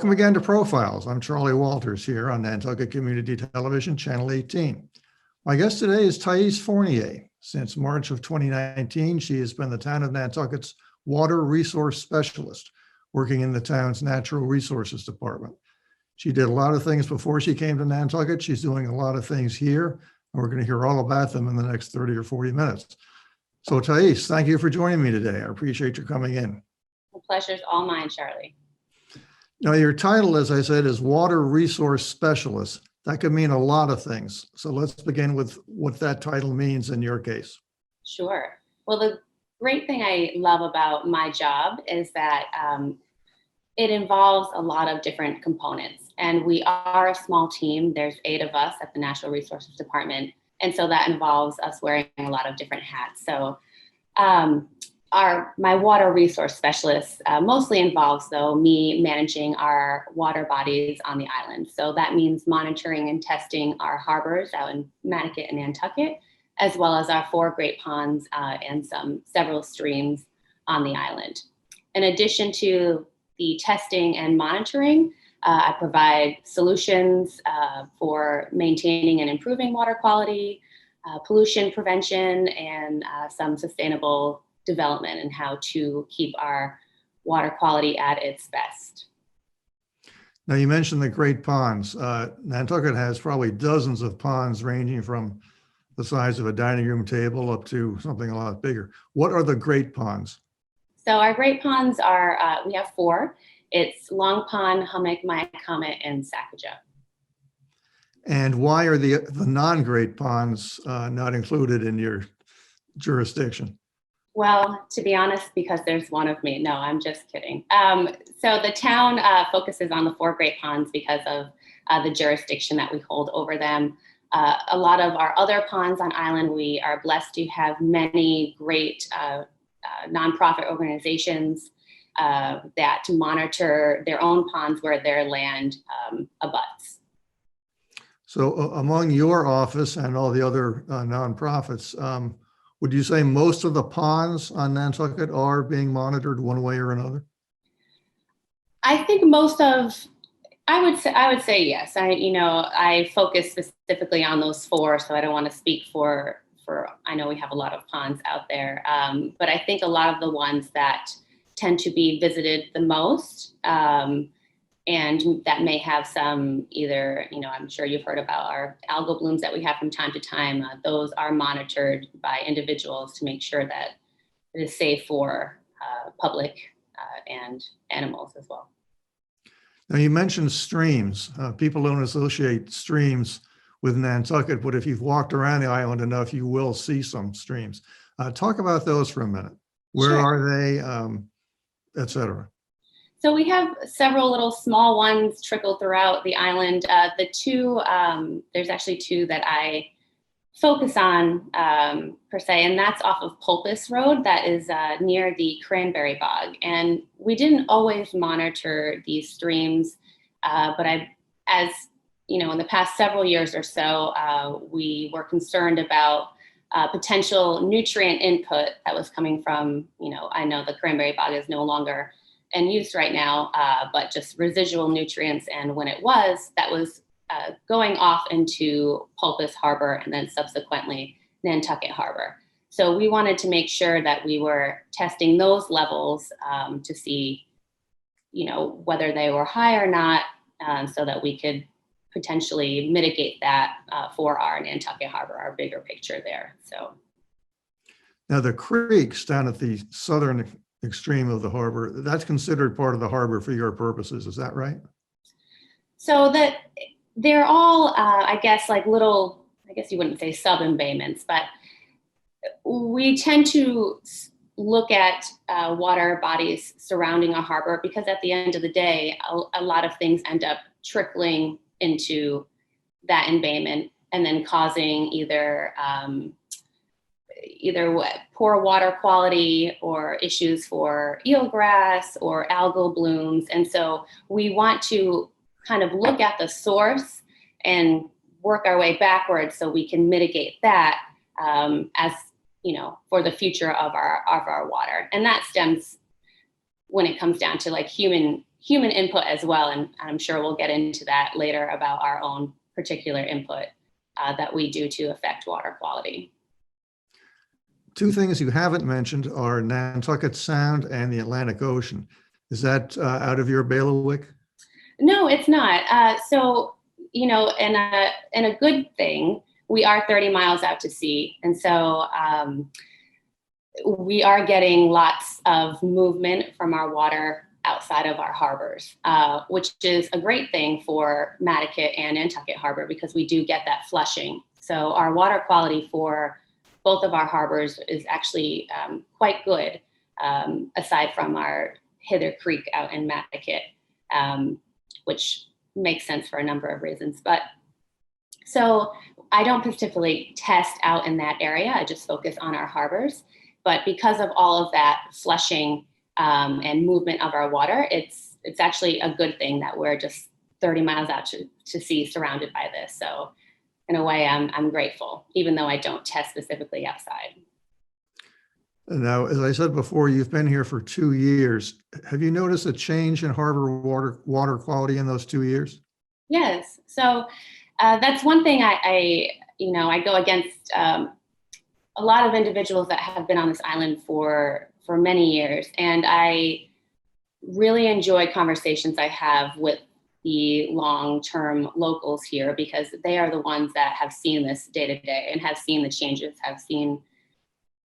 Welcome again to Profiles. I'm Charley Walters here on Nantucket Community Television, Channel 18. My guest today is Thaïs Fournier. Since March of 2019, she has been the Town of Nantucket's Water Resource Specialist, working in the town's Natural Resources Department. She did a lot of things before she came to Nantucket. She's doing a lot of things here, and we're going to hear all about them in the next 30 or 40 minutes. So Thaïs, thank you for joining me today. I appreciate your coming in. The pleasure's all mine, Charley. Now, your title, as I said, is Water Resource Specialist. That could mean a lot of things. So let's begin with what that title means in your case. Sure. Well, the great thing I love about my job is that it involves a lot of different components. And we are a small team. There's 8 of us at the Natural Resources Department. And so that involves us wearing a lot of different hats. So my water resource specialist mostly involves, though, me managing our water bodies on the island. So that means monitoring and testing our harbors out in Nantucket and Nantucket, as well as our 4 great ponds and several streams on the island. In addition to the testing and monitoring, I provide solutions for maintaining and improving water quality, pollution prevention, and some sustainable development and how to keep our water quality at its best. Now, you mentioned the great ponds. Nantucket has probably dozens of ponds ranging from the size of a dining room table up to something a lot bigger. What are the great ponds? So our great ponds are, we have 4. It's Long Pond, Hummock, Myacomet, and Sacajah. And why are the non-great ponds not included in your jurisdiction? Well, to be honest, because there's one of me. No, I'm just kidding. So the town focuses on the 4 great ponds because of the jurisdiction that we hold over them. A lot of our other ponds on island, we are blessed to have many great nonprofit organizations that monitor their own ponds where their land abuts. So among your office and all the other nonprofits, would you say most of the ponds on Nantucket are being monitored one way or another? I think I would say yes. I focus specifically on those 4, so I don't want to speak for. I know we have a lot of ponds out there, but I think a lot of the ones that tend to be visited the most, and that may have some either, I'm sure you've heard about our algal blooms that we have from time to time. Those are monitored by individuals to make sure that it is safe for public and animals as well. Now, you mentioned streams. People don't associate streams with Nantucket, but if you've walked around the island enough, you will see some streams. Talk about those for a minute. Where Sure. are they, et cetera? So we have several little small ones trickled throughout the island. There's actually 2 that I focus on per se, and that's off of Pulpus Road that is near the Cranberry Bog. And we didn't always monitor these streams, but as in the past several years or so, we were concerned about potential nutrient input that was coming from, I know the Cranberry Bog is no longer in use right now, but just residual nutrients. And when it was, that was going off into Pulpus Harbor and then subsequently Nantucket Harbor. So we wanted to make sure that we were testing those levels to see, whether they were high or not, so that we could potentially mitigate that for our Nantucket Harbor, our bigger picture there. So Now, the creeks down at the southern extreme of the harbor, that's considered part of the harbor for your purposes. Is that right? So that they're all, I guess you wouldn't say sub-embayments, but we tend to look at water bodies surrounding a harbor because at the end of the day, a lot of things end up trickling into that embayment and then causing either poor water quality or issues for eelgrass or algal blooms. And so we want to kind of look at the source and work our way backwards so we can mitigate that as for the future of our water. And that stems when it comes down to like human human input as well. And I'm sure we'll get into that later about our own particular input that we do to affect water quality. Two things you haven't mentioned are Nantucket Sound and the Atlantic Ocean. Is that out of your bailiwick? No, it's not. So, you know, and a good thing, we are 30 miles out to sea. And so we are getting lots of movement from our water outside of our harbors, which is a great thing for Nantucket and Nantucket Harbor because we do get that flushing. So our water quality for both of our harbors is actually quite good, aside from our Hither Creek out in Nantucket, which makes sense for a number of reasons. But so I don't particularly test out in that area. I just focus on our harbors. But because of all of that flushing and movement of our water, it's actually a good thing that we're just 30 miles out to sea surrounded by this. So in a way, I'm grateful, even though I don't test specifically outside. Now, as I said before, you've been here for 2 years. Have you noticed a change in harbor water quality in those 2 years? Yes. So that's one thing I go against a lot of individuals that have been on this island for many years. And I really enjoy conversations I have with the long-term locals here because they are the ones that have seen this day to day and have seen the changes, have seen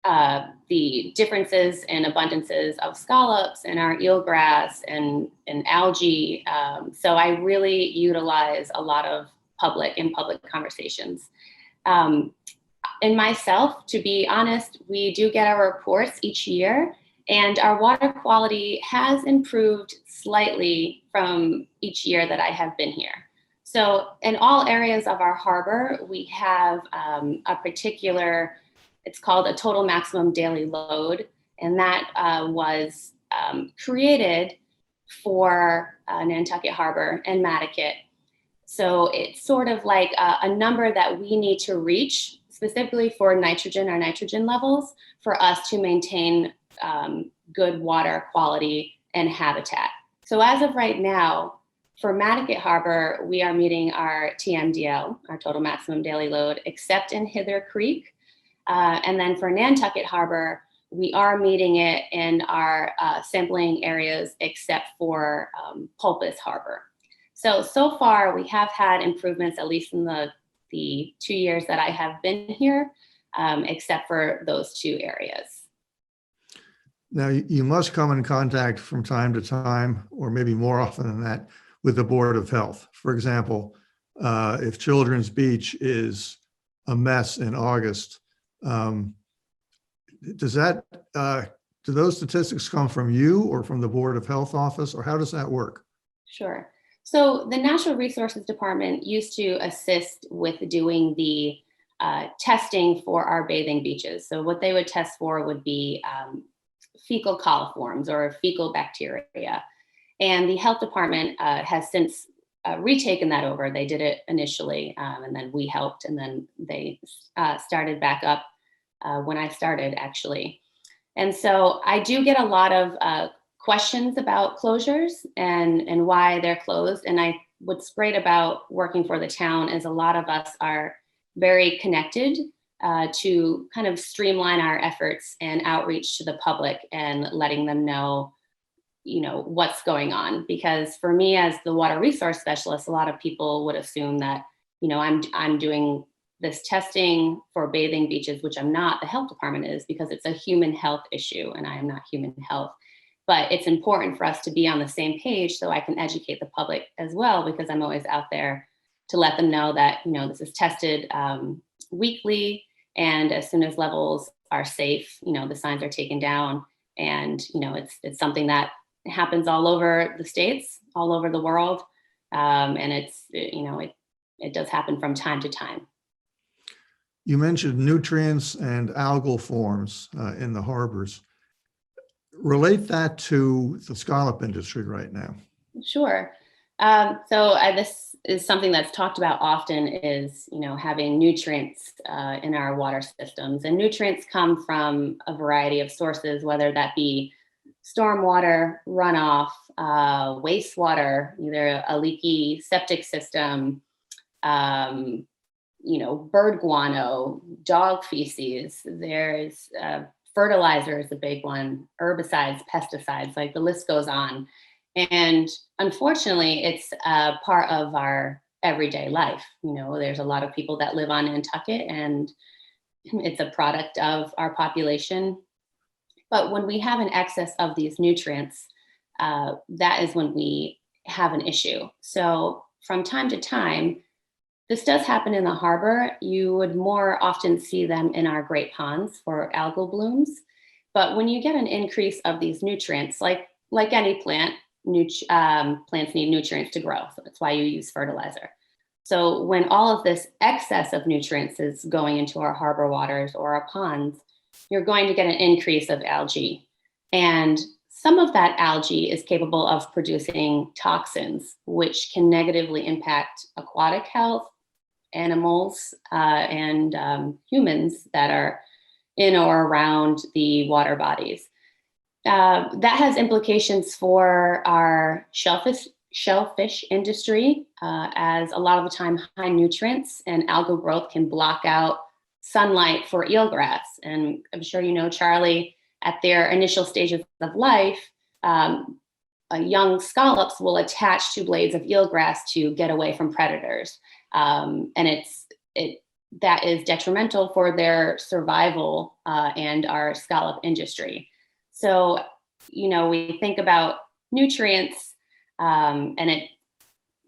the differences and abundances of scallops and our eelgrass and algae. So I really utilize a lot of public conversations. And myself, to be honest, we do get our reports each year, and our water quality has improved slightly from each year that I have been here. So in all areas of our harbor, we have a particular, it's called a total maximum daily load, and that was created for Nantucket Harbor and Nantucket. So it's sort of like a number that we need to reach specifically for nitrogen, our nitrogen levels, for us to maintain good water quality and habitat. So as of right now, for Nantucket Harbor, we are meeting our TMDL, our total maximum daily load, except in Hither Creek. And then for Nantucket Harbor, we are meeting it in our sampling areas except for Pulpus Harbor. So far we have had improvements, at least in the 2 years that I have been here, except for those two areas. Now, you must come in contact from time to time, or maybe more often than that, with the Board of Health. For example, if Children's Beach is a mess in August, do those statistics come from you or from the Board of Health office, or how does that work? Sure. So the Natural Resources Department used to assist with doing the testing for our bathing beaches. So what they would test for would be fecal coliforms or fecal bacteria. And the health department has since retaken that over. They did it initially, and then we helped, and then they started back up when I started, actually. And so I do get a lot of questions about closures and why they're closed. And what's great about working for the town is a lot of us are very connected to kind of streamline our efforts and outreach to the public and letting them know, what's going on. Because for me, as the water resource specialist, a lot of people would assume that, I'm doing this testing for bathing beaches, which I'm not. The health department is, because it's a human health issue and I am not human health. But it's important for us to be on the same page so I can educate the public as well, because I'm always out there to let them know that, this is tested weekly. And as soon as levels are safe, the signs are taken down. And, it's something that happens all over the states, all over the world. And it does happen from time to time. You mentioned nutrients and algal forms in the harbors. Relate that to the scallop industry right now. Sure. This is something that's talked about often is, having nutrients in our water systems. And nutrients come from a variety of sources, whether that be stormwater runoff, wastewater, either a leaky septic system, bird guano, dog feces. There's fertilizer is a big one, herbicides, pesticides, like the list goes on. And unfortunately, it's a part of our everyday life. There's a lot of people that live on Nantucket, and it's a product of our population. But when we have an excess of these nutrients, that is when we have an issue. So from time to time, this does happen in the harbor. You would more often see them in our great ponds for algal blooms. But when you get an increase of these nutrients, like any plant, plants need nutrients to grow. So that's why you use fertilizer. So when all of this excess of nutrients is going into our harbor waters or our ponds, you're going to get an increase of algae. And some of that algae is capable of producing toxins, which can negatively impact aquatic health, animals, and humans that are in or around the water bodies. That has implications for our shellfish industry, as a lot of the time high nutrients and algal growth can block out sunlight for eelgrass. And I'm sure Charley, at their initial stages of life, young scallops will attach to blades of eelgrass to get away from predators. And that is detrimental for their survival and our scallop industry. So, we think about nutrients, and it,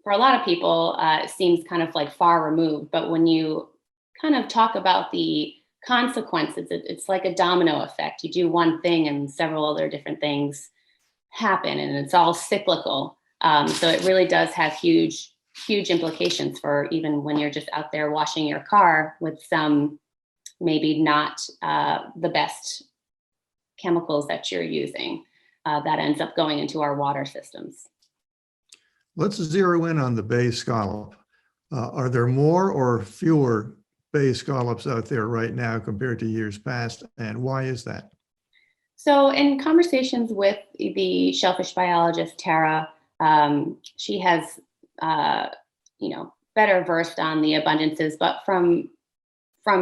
for a lot of people, it seems kind of like far removed. But when you kind of talk about the consequences, it's like a domino effect. You do one thing and several other different things happen, and it's all cyclical. So it really does have huge implications for even when you're just out there washing your car with some maybe not the best chemicals that you're using, that ends up going into our water systems. Let's zero in on the bay scallop. Are there more or fewer bay scallops out there right now compared to years past, and why is that? So in conversations with the shellfish biologist, Tara, she has, better versed on the abundances, but from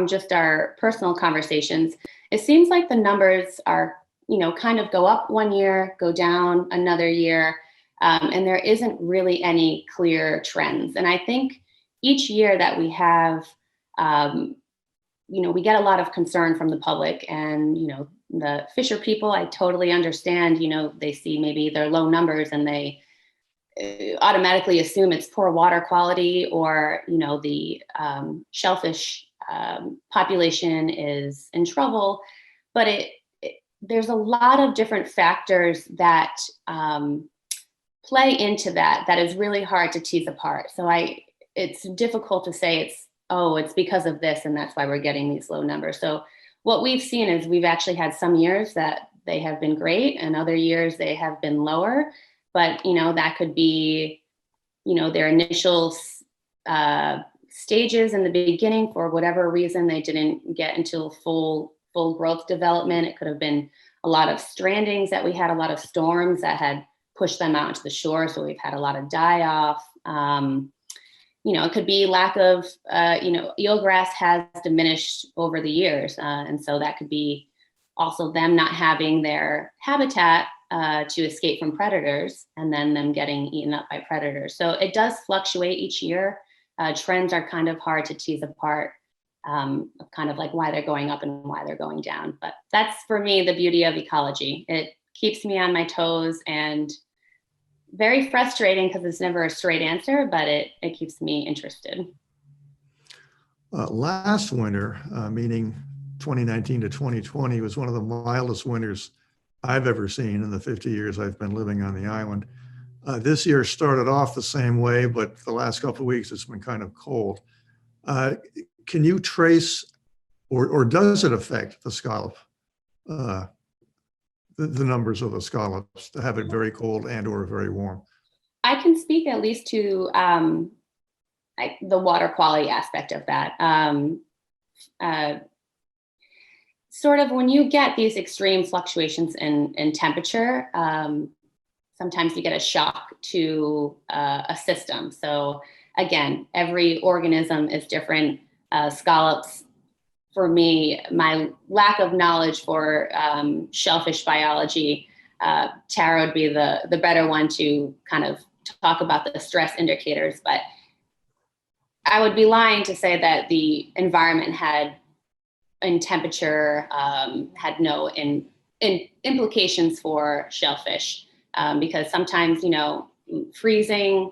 just our personal conversations, it seems like the numbers are, kind of go up one year, go down another year, and there isn't really any clear trends. And I think each year that we have, we get a lot of concern from the public, and, the fisher people, I totally understand, they see maybe their low numbers and they automatically assume it's poor water quality, or, the shellfish population is in trouble. But there's a lot of different factors that play into that is really hard to tease apart. So it's difficult to say it's because of this and that's why we're getting these low numbers. So what we've seen is we've actually had some years that they have been great and other years they have been lower. But, that could be, their initial stages in the beginning. For whatever reason, they didn't get into full growth development. It could have been a lot of strandings that we had, a lot of storms that had pushed them out into the shore. So we've had a lot of die off. It could be lack of, eelgrass has diminished over the years. And so that could be also them not having their habitat to escape from predators, and then them getting eaten up by predators. So it does fluctuate each year. Trends are kind of hard to tease apart, kind of like why they're going up and why they're going down. But that's, for me, the beauty of ecology. It keeps me on my toes, and very frustrating because it's never a straight answer, but it keeps me interested. Last winter, meaning 2019 to 2020, was one of the mildest winters I've ever seen in the 50 years I've been living on the island. This year started off the same way, but the last couple of weeks it's been kind of cold. Can you trace, or does it affect the scallop, the numbers of the scallops, to have it very cold and or very warm? I can speak at least to the water quality aspect of that. sort of when you get these extreme fluctuations in temperature, sometimes you get a shock to a system. So again, every organism is different. Scallops, for me, my lack of knowledge for shellfish biology, Tara would be the better one to kind of talk about the stress indicators, but I would be lying to say that the environment in temperature had no implications for shellfish, because sometimes, freezing,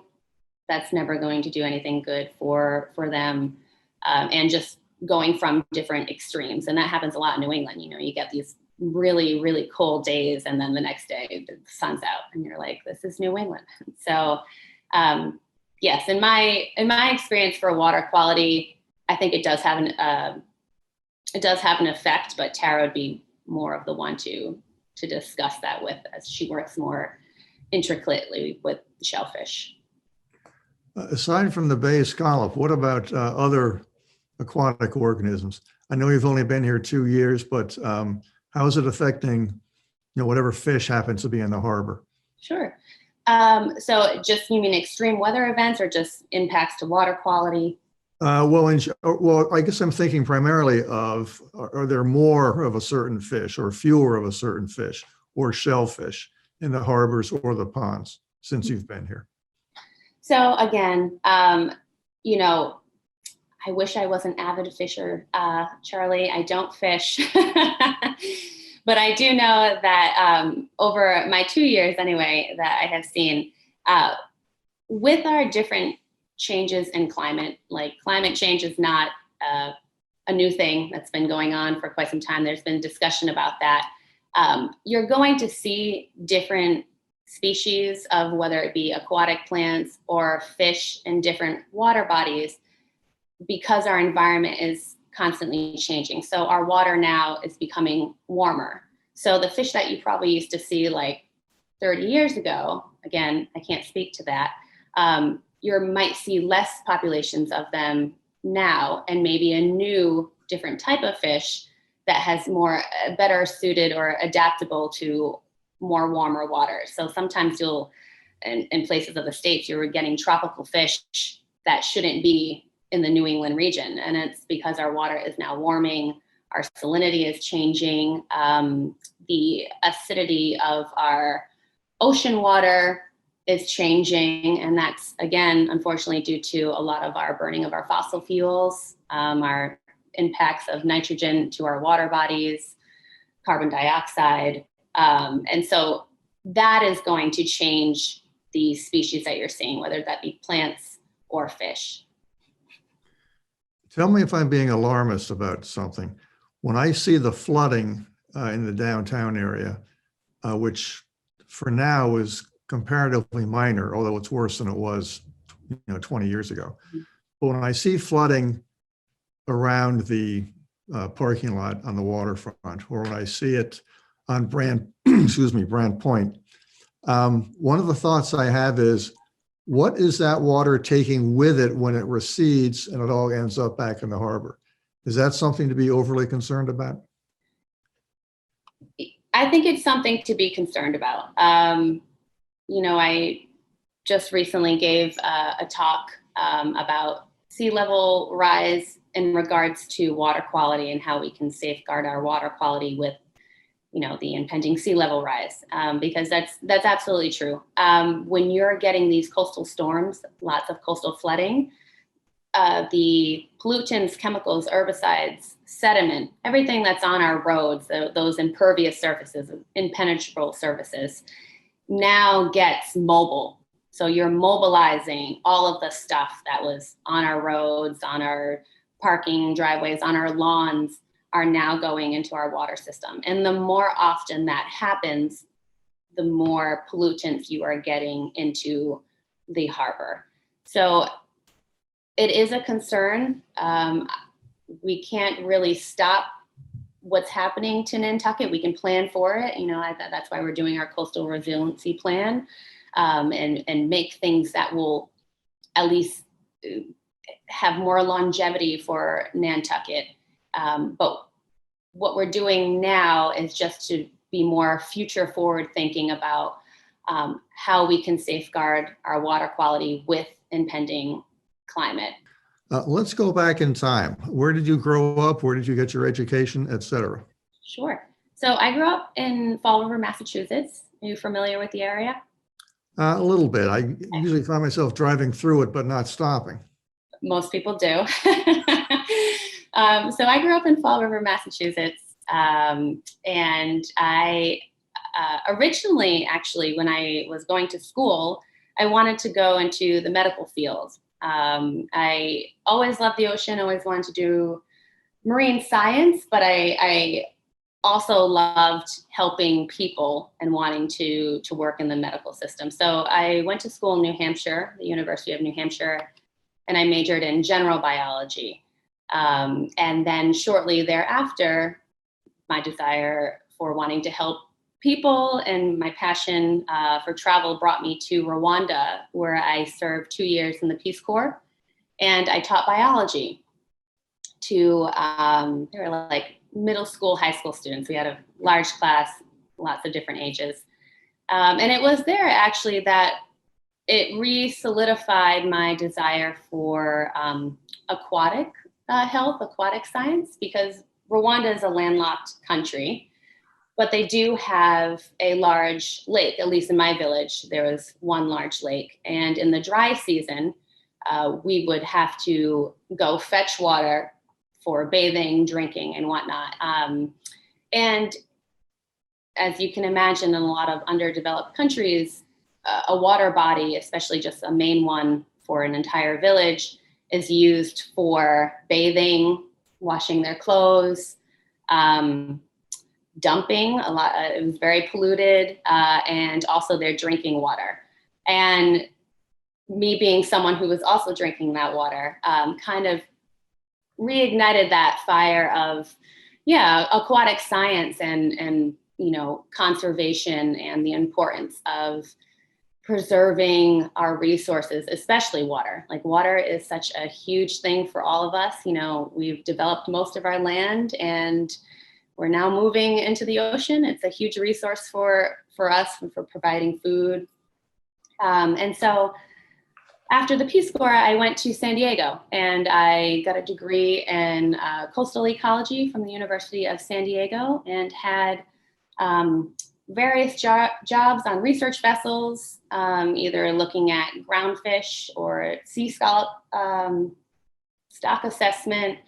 that's never going to do anything good for them, and just going from different extremes. And that happens a lot in New England. You get these really, really cold days, and then the next day the sun's out and you're like, this is New England. So yes, in my experience for water quality, I think it does have an effect, but Tara would be more of the one to discuss that with, as she works more intricately with shellfish. Aside from the bay scallop, what about other aquatic organisms? I know you've only been here 2 years, but how is it affecting, whatever fish happens to be in the harbor? Sure. So just, you mean extreme weather events or just impacts to water quality? Well, I guess I'm thinking primarily of, are there more of a certain fish or fewer of a certain fish or shellfish in the harbors or the ponds since you've been here? So again, I wish I was an avid fisher, Charlie. I don't fish, but I do know that over my 2 years anyway, that I have seen with our different changes in climate, like climate change is not a new thing that's been going on for quite some time. There's been discussion about that. You're going to see different species of whether it be aquatic plants or fish in different water bodies, because our environment is constantly changing. So our water now is becoming warmer. So the fish that you probably used to see like 30 years ago, again, I can't speak to that, you might see less populations of them now, and maybe a new different type of fish that has more better suited or adaptable to more warmer water. So sometimes you'll, in places of the States, you're getting tropical fish that shouldn't be in the New England region. And it's because our water is now warming, our salinity is changing, the acidity of our ocean water is changing. And that's, again, unfortunately, due to a lot of our burning of our fossil fuels, our impacts of nitrogen to our water bodies, carbon dioxide. And so that is going to change the species that you're seeing, whether that be plants or fish. Tell me if I'm being alarmist about something. When I see the flooding in the downtown area, which for now is comparatively minor, although it's worse than it was 20 years ago. But when I see flooding around the parking lot on the waterfront, or when I see it on Brand Point, one of the thoughts I have is, what is that water taking with it when it recedes and it all ends up back in the harbor? Is that something to be overly concerned about? I think it's something to be concerned about. I just recently gave a talk about sea level rise in regards to water quality and how we can safeguard our water quality with the impending sea level rise, because that's absolutely true. When you're getting these coastal storms, lots of coastal flooding, the pollutants, chemicals, herbicides, sediment, everything that's on our roads, those impervious surfaces, impenetrable surfaces, now gets mobile. So you're mobilizing all of the stuff that was on our roads, on our parking driveways, on our lawns, are now going into our water system. And the more often that happens, the more pollutants you are getting into the harbor. So it is a concern. We can't really stop what's happening to Nantucket. We can plan for it. That's why we're doing our coastal resiliency plan, and make things that will at least have more longevity for Nantucket. But what we're doing now is just to be more future forward thinking about how we can safeguard our water quality with impending climate. Let's go back in time. Where did you grow up? Where did you get your education, et cetera? Sure. So I grew up in Fall River, Massachusetts. Are you familiar with the area? A little bit. I usually find myself driving through it, but not stopping. Most people do. So I grew up in Fall River, Massachusetts. And I originally, actually, when I was going to school, I wanted to go into the medical field. I always loved the ocean, always wanted to do marine science, but I also loved helping people and wanting to work in the medical system. So I went to school in New Hampshire, the University of New Hampshire, and I majored in general biology. And then shortly thereafter, my desire for wanting to help people and my passion for travel brought me to Rwanda, where I served 2 years in the Peace Corps, and I taught biology to, there were like middle school, high school students. We had a large class, lots of different ages. And it was there actually that it re-solidified my desire for aquatic health, aquatic science, because Rwanda is a landlocked country, but they do have a large lake. At least in my village, there was one large lake. And in the dry season, we would have to go fetch water for bathing, drinking, and whatnot. And as you can imagine, in a lot of underdeveloped countries, a water body, especially just a main one for an entire village, is used for bathing, washing their clothes, dumping a lot. It was very polluted, and also their drinking water. And me being someone who was also drinking that water, kind of reignited that fire of, aquatic science and conservation and the importance of preserving our resources, especially water. Like, water is such a huge thing for all of us. We've developed most of our land and we're now moving into the ocean. It's a huge resource for us and for providing food. And so after the Peace Corps, I went to San Diego and I got a degree in coastal ecology from the University of San Diego, and had various jobs on research vessels, either looking at groundfish or sea scallop stock assessment.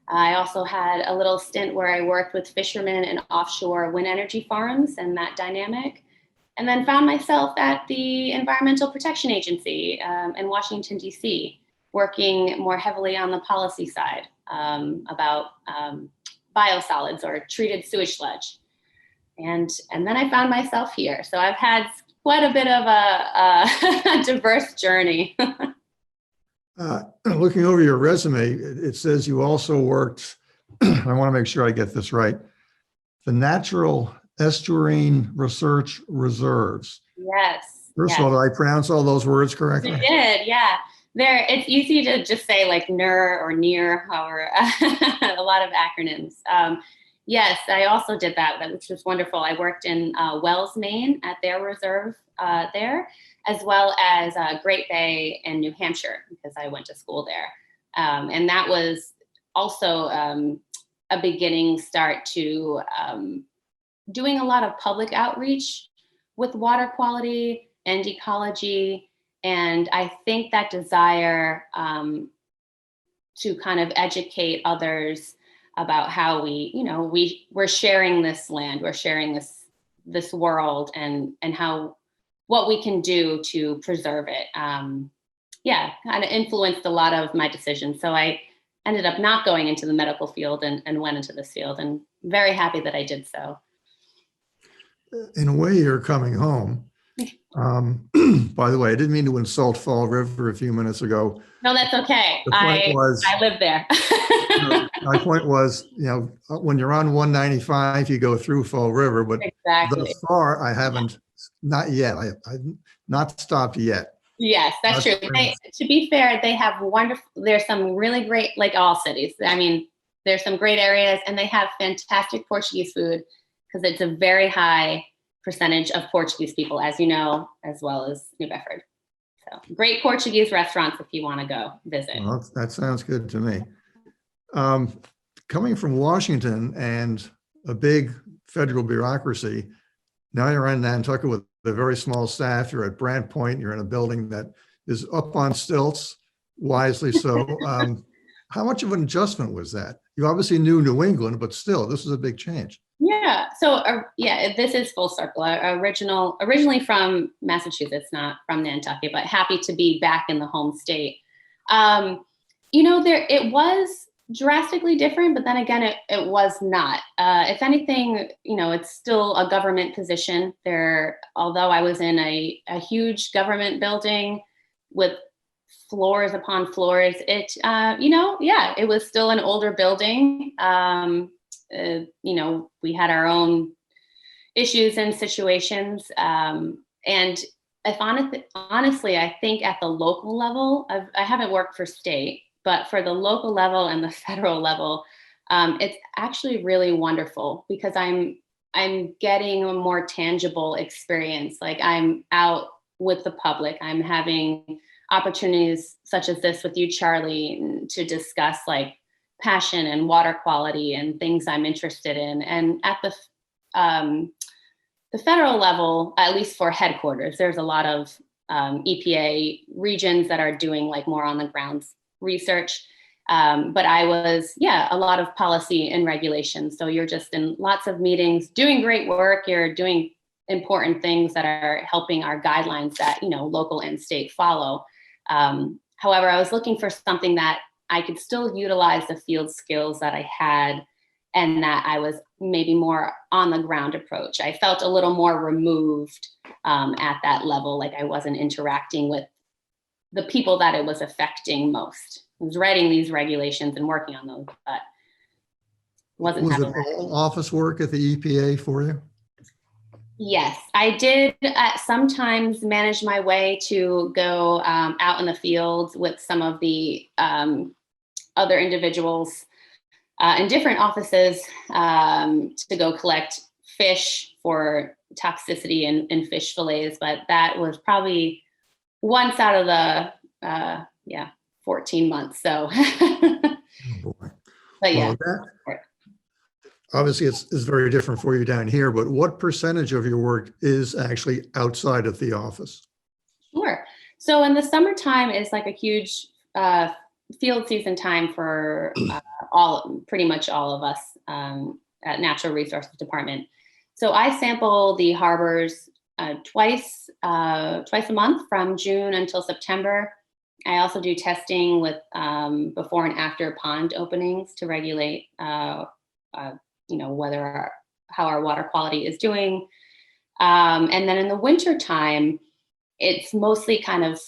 I also had a little stint where I worked with fishermen and offshore wind energy farms and that dynamic. And then found myself at the Environmental Protection Agency in Washington, D.C., working more heavily on the policy side about biosolids or treated sewage sludge. And then I found myself here. So I've had quite a bit of a diverse journey. Looking over your resume, it says you also worked, I want to make sure I get this right, the Natural Estuarine Research Reserves. Yes. First of all, did I pronounce all those words correctly? You did, yeah. It's easy to just say like NER or NEAR, however, a lot of acronyms. Yes, I also did that, which was wonderful. I worked in Wells, Maine at their reserve there, as well as Great Bay in New Hampshire, because I went to school there. And that was also a beginning start to doing a lot of public outreach with water quality and ecology. And I think that desire to kind of educate others about how we're sharing this land, we're sharing this world, and what we can do to preserve it. Kind of influenced a lot of my decisions. So I ended up not going into the medical field and went into this field, and very happy that I did so. In a way, you're coming home. By the way, I didn't mean to insult Fall River a few minutes ago. No, that's okay. I live there. My point was, when you're on 195, you go through Fall River, but exactly. Thus far, I haven't, not yet. I've not stopped yet. Yes, that's true. To be fair, they have wonderful, there's some really great, like all cities. I mean, there's some great areas, and they have fantastic Portuguese food because it's a very high percentage of Portuguese people, as you know, as well as New Bedford. So great Portuguese restaurants if you want to go visit. Well, that sounds good to me. Coming from Washington and a big federal bureaucracy, now you're in Nantucket with a very small staff. You're at Brant Point. You're in a building that is up on stilts, wisely so. How much of an adjustment was that? You obviously knew New England, but still, this was a big change. Yeah. So yeah, this is full circle. Originally from Massachusetts, not from Nantucket, but happy to be back in the home state. It was drastically different, but then again, it was not. If anything, it's still a government position there. Although I was in a huge government building with floors upon floors, it was still an older building. We had our own issues and situations. And honestly, I think at the local level, I haven't worked for state, but for the local level and the federal level, it's actually really wonderful because I'm getting a more tangible experience. Like I'm out with the public. I'm having opportunities such as this with you, Charley, to discuss like passion and water quality and things I'm interested in. And at the federal level, at least for headquarters, there's a lot of EPA regions that are doing like more on the ground research. But I was, a lot of policy and regulation. So you're just in lots of meetings, doing great work. You're doing important things that are helping our guidelines that, local and state follow. However, I was looking for something that I could still utilize the field skills that I had and that I was maybe more on the ground approach. I felt a little more removed at that level, like I wasn't interacting with the people that it was affecting most. I was writing these regulations and working on those, but wasn't Was it having that. all office work at the EPA for you? Yes, I did sometimes manage my way to go out in the field with some of the other individuals in different offices to go collect fish for toxicity in fish fillets. But that was probably once out of the 14 months. So, Oh, boy. but yeah. Well, obviously, it's very different for you down here, but what percentage of your work is actually outside of the office? Sure. So in the summertime is like a huge field season time for pretty much all of us at Natural Resources Department. So I sample the harbors twice a month from June until September. I also do testing with before and after pond openings to regulate how our water quality is doing. And then in the winter time, it's mostly kind of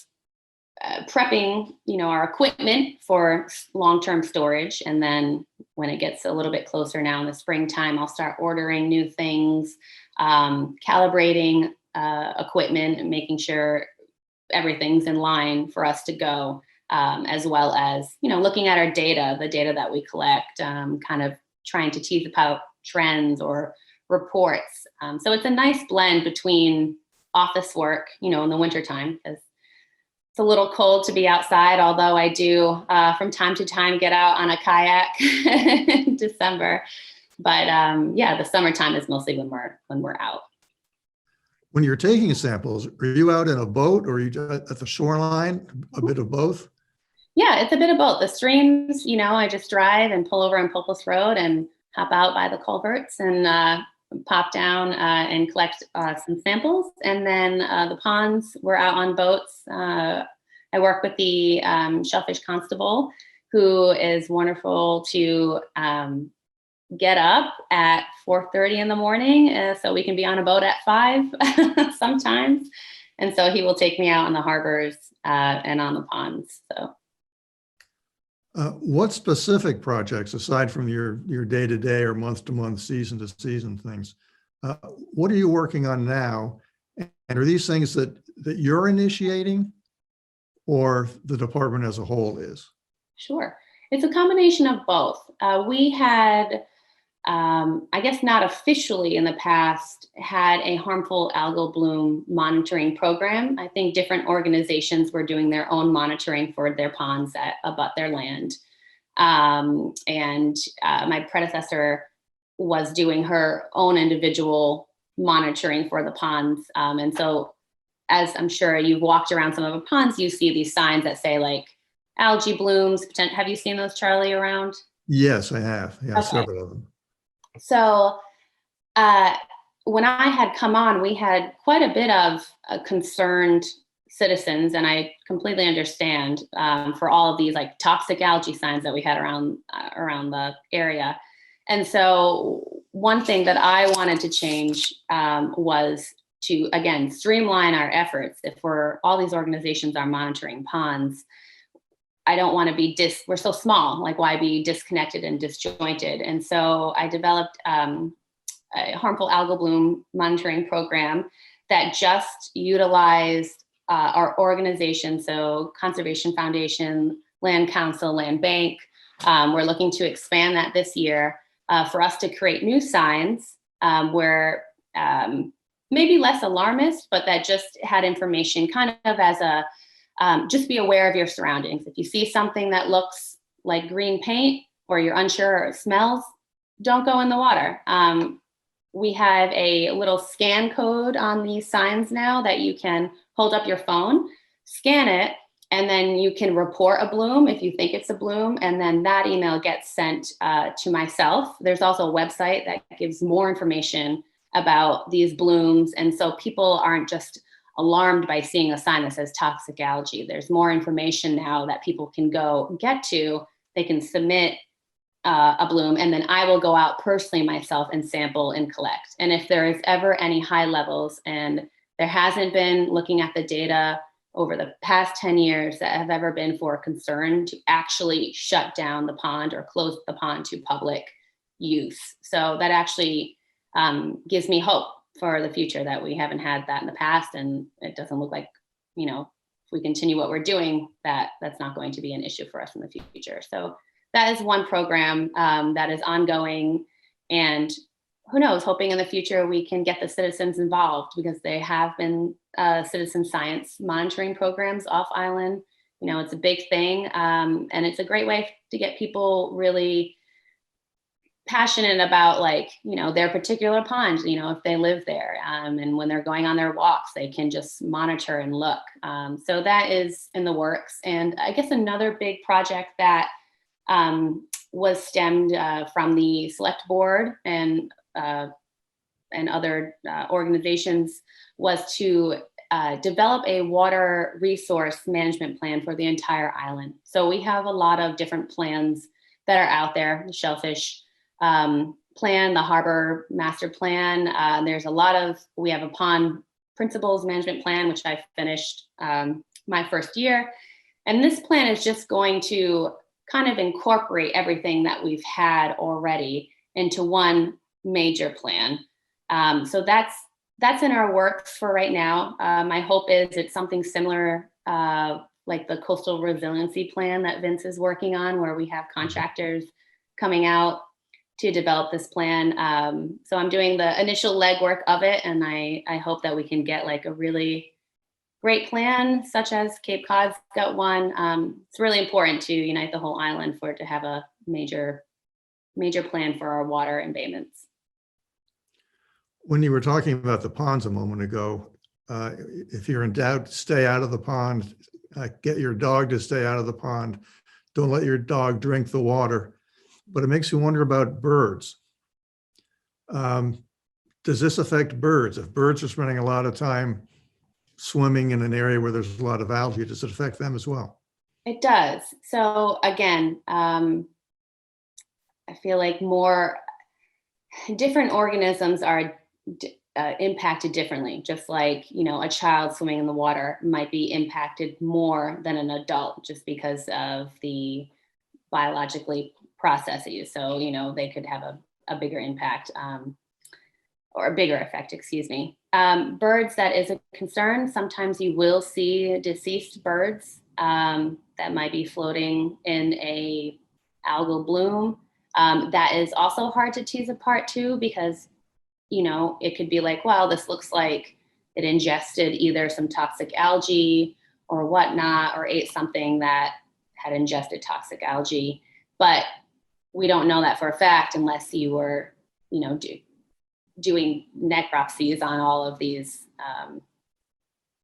prepping, our equipment for long-term storage. And then when it gets a little bit closer now in the springtime, I'll start ordering new things, calibrating equipment and making sure everything's in line for us to go, as well as, looking at our data, the data that we collect, kind of trying to tease out trends or reports. So it's a nice blend between office work, in the wintertime, because it's a little cold to be outside, although I do from time to time get out on a kayak in December. But the summertime is mostly when we're out. When you're taking samples, are you out in a boat or are you at the shoreline? A bit of both? Yeah, it's a bit of both. The streams, I just drive and pull over on Popos Road and hop out by the culverts and pop down and collect some samples. And then the ponds, we're out on boats. I work with the Shellfish Constable, who is wonderful to get up at 4:30 in the morning so we can be on a boat at 5 sometimes. And so he will take me out on the harbors and on the ponds. So. What specific projects, aside from your day-to-day or month-to-month, season-to-season things, what are you working on now? And are these things that you're initiating or the department as a whole is? Sure. It's a combination of both. We had, I guess not officially in the past, had a harmful algal bloom monitoring program. I think different organizations were doing their own monitoring for their ponds that abut their land. And my predecessor was doing her own individual monitoring for the ponds. And so, as I'm sure you've walked around some of the ponds, you see these signs that say like algae blooms. Have you seen those, Charlie, around? Yes, I have. Yeah, Okay. several of them. So when I had come on, we had quite a bit of concerned citizens, and I completely understand for all of these like toxic algae signs that we had around the area. And so one thing that I wanted to change was to, again, streamline our efforts. If all these organizations are monitoring ponds, I don't want to be we're so small, like why be disconnected and disjointed? And so I developed a harmful algal bloom monitoring program that just utilized our organization, so Conservation Foundation, Land Council, Land Bank. We're looking to expand that this year for us to create new signs where maybe less alarmist, but that just had information kind of as a, just be aware of your surroundings. If you see something that looks like green paint or you're unsure or it smells, don't go in the water. We have a little scan code on these signs now that you can hold up your phone, scan it, and then you can report a bloom if you think it's a bloom, and then that email gets sent to myself. There's also a website that gives more information about these blooms, and so people aren't just alarmed by seeing a sign that says toxic algae. There's more information now that people can go get to. They can submit a bloom, and then I will go out personally myself and sample and collect. And if there is ever any high levels, and there hasn't been, looking at the data over the past 10 years, that have ever been for concern, to actually shut down the pond or close the pond to public use. So that actually gives me hope for the future, that we haven't had that in the past, and it doesn't look like, if we continue what we're doing, that's not going to be an issue for us in the future. So that is one program that is ongoing, and who knows, hoping in the future we can get the citizens involved, because they have been citizen science monitoring programs off island. It's a big thing, and it's a great way to get people really passionate about their particular pond, if they live there, and when they're going on their walks, they can just monitor and look. So that is in the works. And I guess another big project that was stemmed from the select board and other organizations was to develop a water resource management plan for the entire island. So we have a lot of different plans that are out there: the shellfish plan, the harbor master plan. We have a pond principles management plan, which I finished my first year. And this plan is just going to kind of incorporate everything that we've had already into one major plan. So that's in our works for right now. My hope is it's something similar like the coastal resiliency plan that Vince is working on, where we have contractors coming out to develop this plan. So I'm doing the initial legwork of it, and I hope that we can get like a really great plan, such as Cape Cod's got one. It's really important to unite the whole island for it to have a major plan for our water embayments. When you were talking about the ponds a moment ago, if you're in doubt, stay out of the pond. Get your dog to stay out of the pond. Don't let your dog drink the water. But it makes you wonder about birds. Does this affect birds? If birds are spending a lot of time swimming in an area where there's a lot of algae, does it affect them as well? It does. So again, I feel like more different organisms are impacted differently. Just like, a child swimming in the water might be impacted more than an adult, just because of the biologically processes. So, they could have a bigger impact or a bigger effect, excuse me. Birds, that is a concern. Sometimes you will see deceased birds that might be floating in a algal bloom. That is also hard to tease apart too, because, it could be like, well, this looks like it ingested either some toxic algae or whatnot, or ate something that had ingested toxic algae. But we don't know that for a fact unless you were, doing necropsies on all of these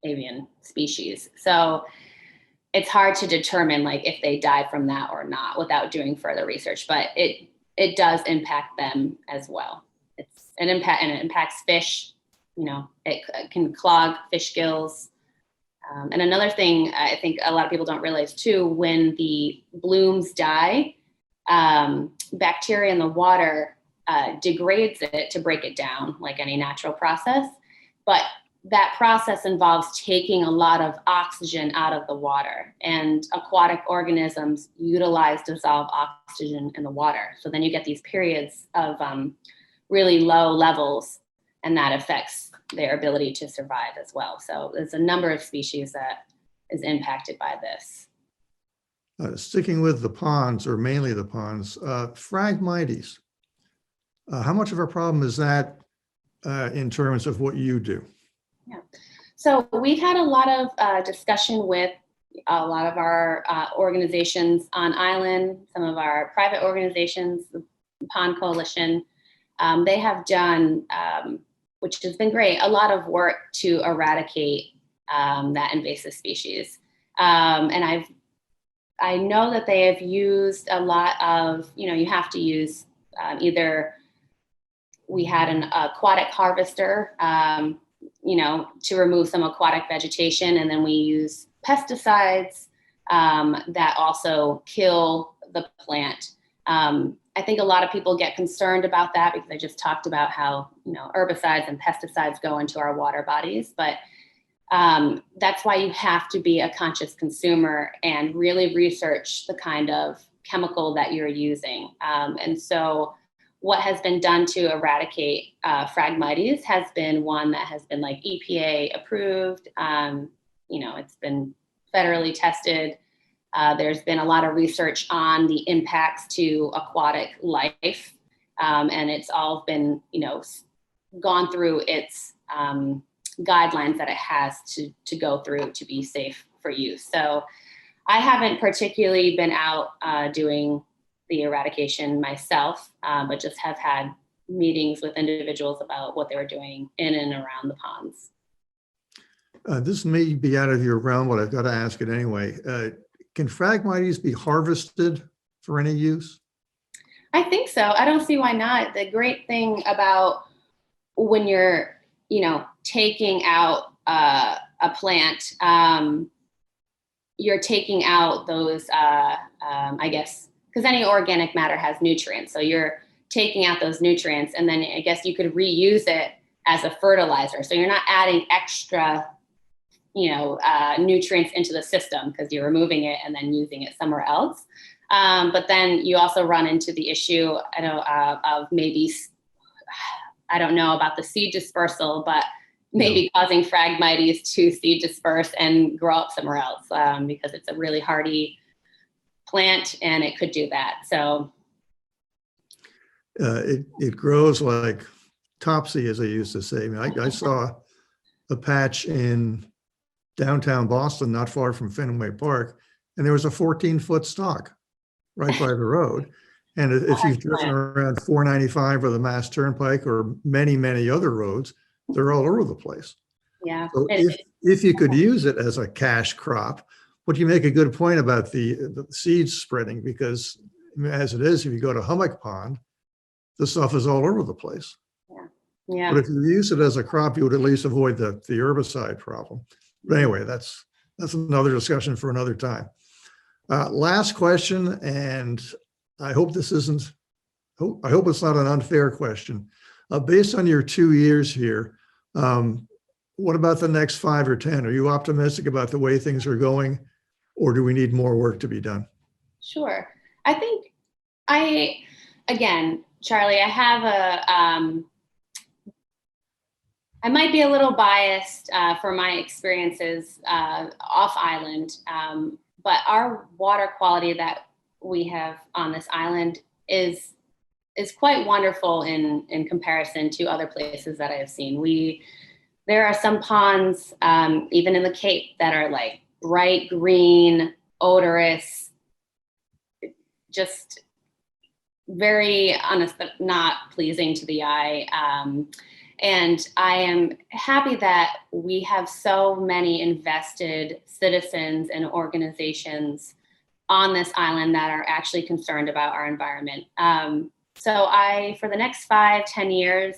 avian species. So it's hard to determine like if they died from that or not without doing further research, but it does impact them as well. It impacts fish. It can clog fish gills. And another thing I think a lot of people don't realize too, when the blooms die, bacteria in the water degrades it to break it down like any natural process. But that process involves taking a lot of oxygen out of the water, and aquatic organisms utilize dissolved oxygen in the water. So then you get these periods of really low levels, and that affects their ability to survive as well. So there's a number of species that is impacted by this. Sticking with the ponds, or mainly the ponds, Phragmites. How much of a problem is that in terms of what you do? Yeah. So we've had a lot of discussion with a lot of our organizations on island, some of our private organizations, the Pond Coalition. They have done, which has been great, a lot of work to eradicate that invasive species. And I know that they have used a lot of, you have to use either, we had an aquatic harvester, to remove some aquatic vegetation. And then we use pesticides that also kill the plant. I think a lot of people get concerned about that because I just talked about how, herbicides and pesticides go into our water bodies. But that's why you have to be a conscious consumer and really research the kind of chemical that you're using. And so what has been done to eradicate Phragmites has been one that has been like EPA approved. It's been federally tested. There's been a lot of research on the impacts to aquatic life. And it's all been, gone through its guidelines that it has to go through to be safe for use. So I haven't particularly been out doing the eradication myself, but just have had meetings with individuals about what they were doing in and around the ponds. This may be out of your realm, but I've got to ask it anyway. Can Phragmites be harvested for any use? I think so. I don't see why not. The great thing about when you're, taking out a plant, you're taking out those, I guess, because any organic matter has nutrients. So you're taking out those nutrients, and then I guess you could reuse it as a fertilizer. So you're not adding extra, nutrients into the system because you're removing it and then using it somewhere else. But then you also run into the issue, of maybe, I don't know about the seed dispersal, but maybe causing Phragmites to seed disperse and grow up somewhere else because it's a really hardy plant and it could do that. So it grows like Topsy, as I used to say. I saw a patch in downtown Boston, not far from Fenway Park, and there was a 14-foot stalk right by the road. And if you've driven around 495 or the Mass Turnpike or many, many other roads, they're all over the place. Yeah. So if you could use it as a cash crop, but you make a good point about the seeds spreading, because as it is, if you go to Hummock Pond, the stuff is all over the place. Yeah. But if you use it as a crop, you would at least avoid the herbicide problem. But anyway, that's another discussion for another time. Last question, and I hope this isn't, I hope it's not an unfair question. Based on your 2 years here, what about the next 5 or 10? Are you optimistic about the way things are going, or do we need more work to be done? Sure. I think again, Charlie, I have I might be a little biased for my experiences off island, but our water quality that we have on this island is quite wonderful in comparison to other places that I have seen. There are some ponds, even in the Cape, that are like bright green, odorous, just very honest, not pleasing to the eye. And I am happy that we have so many invested citizens and organizations on this island that are actually concerned about our environment. So for the next 5-10 years,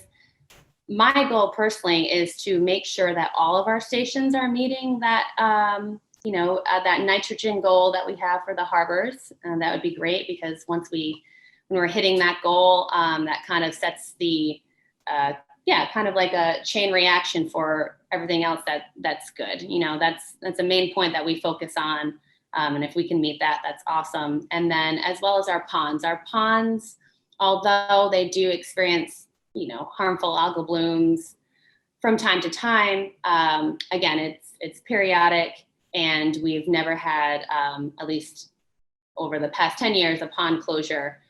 my goal personally is to make sure that all of our stations are meeting that, that nitrogen goal that we have for the harbors. And that would be great, because when we're hitting that goal, that kind of sets the, kind of like a chain reaction for everything else that's good. That's a main point that we focus on. And if we can meet that, that's awesome. And then as well as our ponds, although they do experience, harmful algal blooms from time to time, again, it's periodic, and we've never had, at least over the past 10 years, a pond closure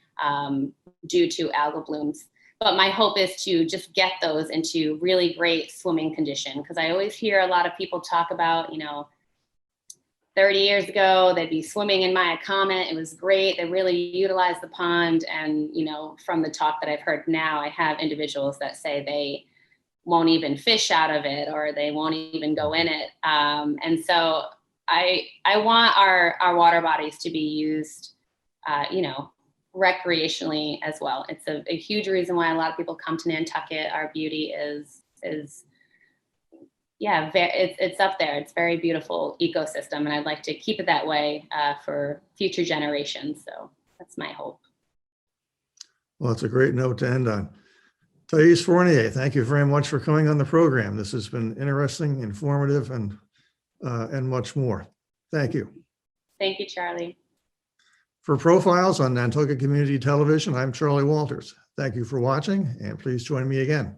due to algal blooms. But my hope is to just get those into really great swimming condition, because I always hear a lot of people talk about, 30 years ago, they'd be swimming in Maya Comet. It was great. They really utilized the pond. And, from the talk that I've heard now, I have individuals that say they won't even fish out of it, or they won't even go in it. And so I want our water bodies to be used, recreationally as well. It's a huge reason why a lot of people come to Nantucket. Our beauty is it's up there. It's very beautiful ecosystem, and I'd like to keep it that way for future generations. So that's my hope. Well, it's a great note to end on. Thaïs Fournier, thank you very much for coming on the program. This has been interesting, informative, and much more. Thank you. Thank you, Charlie. For Profiles on Nantucket Community Television, I'm Charley Walters. Thank you for watching, and please join me again.